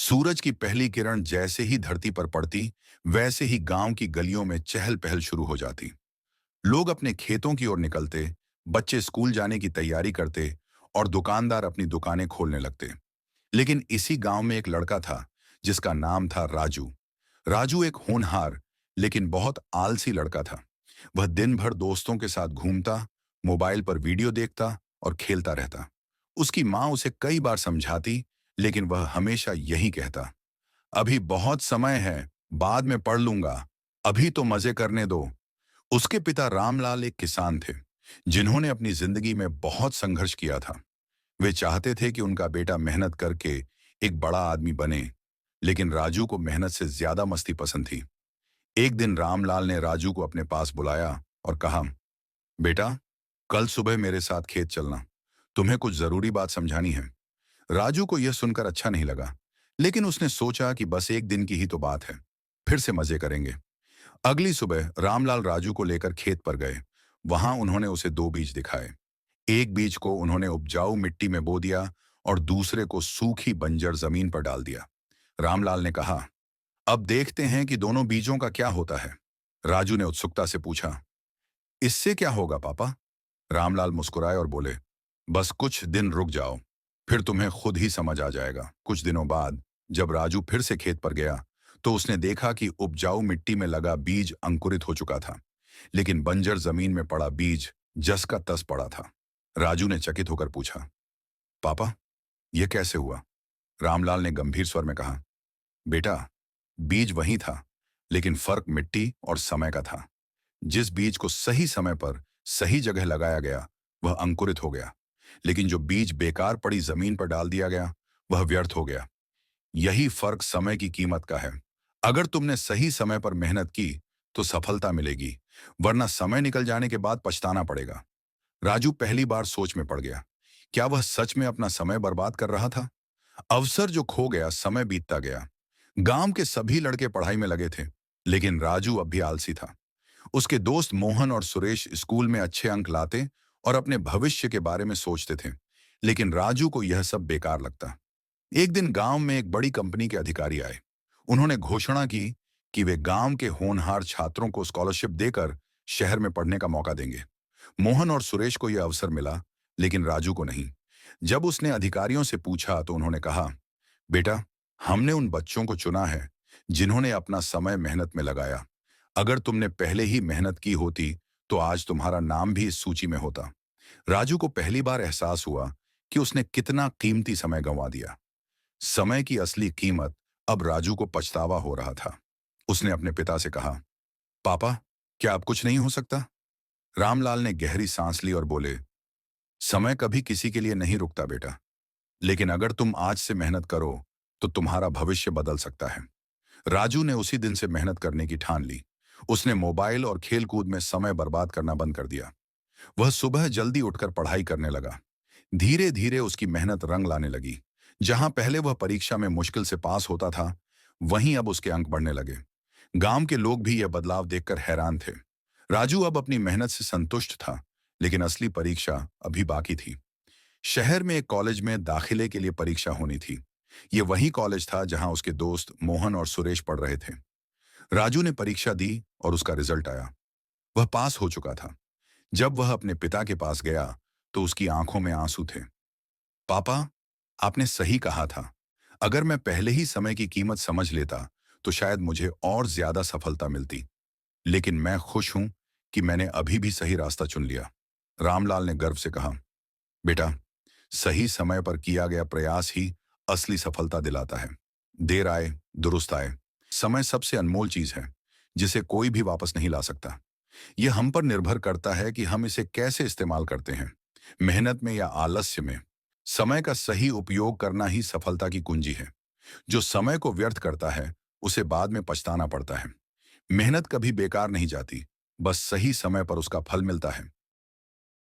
सूरज की पहली किरण जैसे ही धरती पर पड़ती, वैसे ही गांव की गलियों में चहल पहल शुरू हो जाती। लोग अपने खेतों की ओर निकलते, बच्चे स्कूल जाने की तैयारी करते और दुकानदार अपनी दुकानें खोलने लगते। लेकिन इसी गांव में एक लड़का था, जिसका नाम था राजू। राजू एक होनहार लेकिन बहुत आलसी लड़का था। वह दिन भर दोस्तों के साथ घूमता, मोबाइल पर वीडियो देखता और खेलता रहता। उसकी माँ उसे कई बार समझाती, लेकिन वह हमेशा यही कहता, अभी बहुत समय है, बाद में पढ़ लूंगा, अभी तो मजे करने दो। उसके पिता रामलाल एक किसान थे, जिन्होंने अपनी जिंदगी में बहुत संघर्ष किया था। वे चाहते थे कि उनका बेटा मेहनत करके एक बड़ा आदमी बने, लेकिन राजू को मेहनत से ज्यादा मस्ती पसंद थी। एक दिन रामलाल ने राजू को अपने पास बुलाया और कहा, बेटा, कल सुबह मेरे साथ खेत चलना, तुम्हें कुछ जरूरी बात समझानी है। राजू को यह सुनकर अच्छा नहीं लगा, लेकिन उसने सोचा कि बस एक दिन की ही तो बात है, फिर से मजे करेंगे। अगली सुबह रामलाल राजू को लेकर खेत पर गए। वहां उन्होंने उसे दो बीज दिखाए। एक बीज को उन्होंने उपजाऊ मिट्टी में बो दिया और दूसरे को सूखी बंजर जमीन पर डाल दिया। रामलाल ने कहा, अब देखते हैं कि दोनों बीजों का क्या होता है। राजू ने उत्सुकता से पूछा, इससे क्या होगा पापा? रामलाल मुस्कुराए और बोले, बस कुछ दिन रुक जाओ, फिर तुम्हें खुद ही समझ आ जाएगा। कुछ दिनों बाद जब राजू फिर से खेत पर गया, तो उसने देखा कि उपजाऊ मिट्टी में लगा बीज अंकुरित हो चुका था, लेकिन बंजर जमीन में पड़ा बीज जस का तस पड़ा था। राजू ने चकित होकर पूछा, पापा, यह कैसे हुआ? रामलाल ने गंभीर स्वर में कहा, बेटा, बीज वही था, लेकिन फर्क मिट्टी और समय का था। जिस बीज को सही समय पर सही जगह लगाया गया, वह अंकुरित हो गया, लेकिन जो बीज बेकार पड़ी जमीन पर डाल दिया गया, वह व्यर्थ हो गया। यही फर्क समय की कीमत का है। अगर तुमने सही समय पर मेहनत की तो सफलता मिलेगी, वरना समय निकल जाने के बाद पछताना पड़ेगा। राजू पहली बार सोच में पड़ गया। क्या वह सच में अपना समय बर्बाद कर रहा था? अवसर जो खो गया, समय बीतता गया। गांव के सभी लड़के पढ़ाई में लगे थे, लेकिन राजू अब भी आलसी था। उसके दोस्त मोहन और सुरेश स्कूल में अच्छे अंक लाते और अपने भविष्य के बारे में सोचते थे, लेकिन राजू को यह सब बेकार लगता। एक दिन गांव में एक बड़ी कंपनी के अधिकारी आए। उन्होंने घोषणा की कि वे गांव के होनहार छात्रों को स्कॉलरशिप देकर शहर में पढ़ने का मौका देंगे। मोहन और सुरेश को यह अवसर मिला, लेकिन राजू को नहीं। जब उसने अधिकारियों से पूछा तो उन्होंने कहा, बेटा, हमने उन बच्चों को चुना है जिन्होंने अपना समय मेहनत में लगाया। अगर तुमने पहले ही मेहनत की होती तो आज तुम्हारा नाम भी इस सूची में होता। राजू को पहली बार एहसास हुआ कि उसने कितना कीमती समय गंवा दिया। समय की असली कीमत अब राजू को पछतावा हो रहा था। उसने अपने पिता से कहा, पापा, क्या अब कुछ नहीं हो सकता? रामलाल ने गहरी सांस ली और बोले, समय कभी किसी के लिए नहीं रुकता बेटा, लेकिन अगर तुम आज से मेहनत करो तो तुम्हारा भविष्य बदल सकता है। राजू ने उसी दिन से मेहनत करने की ठान ली। उसने मोबाइल और खेलकूद में समय बर्बाद करना बंद कर दिया। वह सुबह जल्दी उठकर पढ़ाई करने लगा। धीरे धीरे उसकी मेहनत रंग लाने लगी। जहां पहले वह परीक्षा में मुश्किल से पास होता था, वहीं अब उसके अंक बढ़ने लगे। गांव के लोग भी यह बदलाव देखकर हैरान थे। राजू अब अपनी मेहनत से संतुष्ट था, लेकिन असली परीक्षा अभी बाकी थी। शहर में एक कॉलेज में दाखिले के लिए परीक्षा होनी थी। यह वही कॉलेज था जहां उसके दोस्त मोहन और सुरेश पढ़ रहे थे। राजू ने परीक्षा दी और उसका रिजल्ट आया। वह पास हो चुका था। जब वह अपने पिता के पास गया तो उसकी आंखों में आंसू थे। पापा, आपने सही कहा था। अगर मैं पहले ही समय की कीमत समझ लेता तो शायद मुझे और ज्यादा सफलता मिलती। लेकिन मैं खुश हूं कि मैंने अभी भी सही रास्ता चुन लिया। रामलाल ने गर्व से कहा, बेटा, सही समय पर किया गया प्रयास ही असली सफलता दिलाता है। देर आए दुरुस्त आए। समय सबसे अनमोल चीज है, जिसे कोई भी वापस नहीं ला सकता। यह हम पर निर्भर करता है कि हम इसे कैसे इस्तेमाल करते हैं, मेहनत में या आलस्य में। समय का सही उपयोग करना ही सफलता की कुंजी है। जो समय को व्यर्थ करता है, उसे बाद में पछताना पड़ता है। मेहनत कभी बेकार नहीं जाती, बस सही समय पर उसका फल मिलता है।